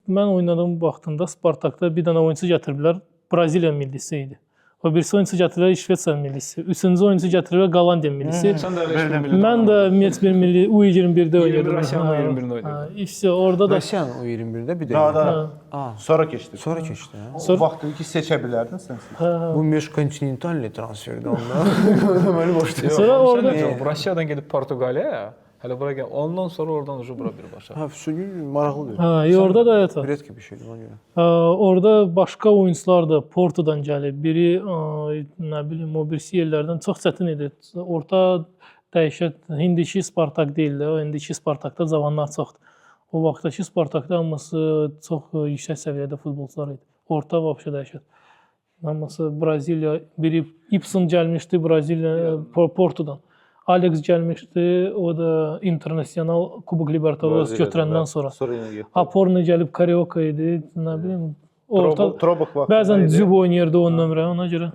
mən oynadığım vaxtında Spartakda bir dənə oyunçu gətiriblər, Braziliya millisi idi. O birisi oyunçu gətiriblər Şvetsiya millisi. Üçüncü oyunçu gətiriblər Gollandiya millisi. Sən də elə millisi. Mən də Metz 1 milli U21-də oynadım. Rusiyanın U21-də oynadın. İşte orada da Rusiyanın U21-də bir Daha də. da sonra keçdi. Sonra keçdi. O vaxt ki seçə bilərdin sən. Bu межkontinental transferdə onda məni boşlayır. Sonra orada Rusiyadan gedib Portuqaliyaya, hələ bura gəl. Ondan sonra oradan ucu bura bir başa. Ha, maraqlıdır. orada da evet. Bilet gibi bir şeydir ona görə. Orada başqa oyunçular da Portodan gəlib. Biri nə bilim o birisi yerlərdən çox çətin idi. Orta dəyişət indiki Spartak deyildi. O indiki Spartakda cavanlar çoxdur. O vaxtdakı Spartakda hamısı çox yüksək səviyyədə futbolçular idi. Orta vəbşə dəyişət. Hamısı Braziliya, biri Ibson gəlmişdi Braziliya Portodan. Alex gəlmişdi, o da internasional Kubok Libertadores götürəndən sonra. Aporno gəlib Carioca idi, nə bilim. Orta Trobok vaxtı. bəzən Zub oynayırdı 10 nömrə, ona görə.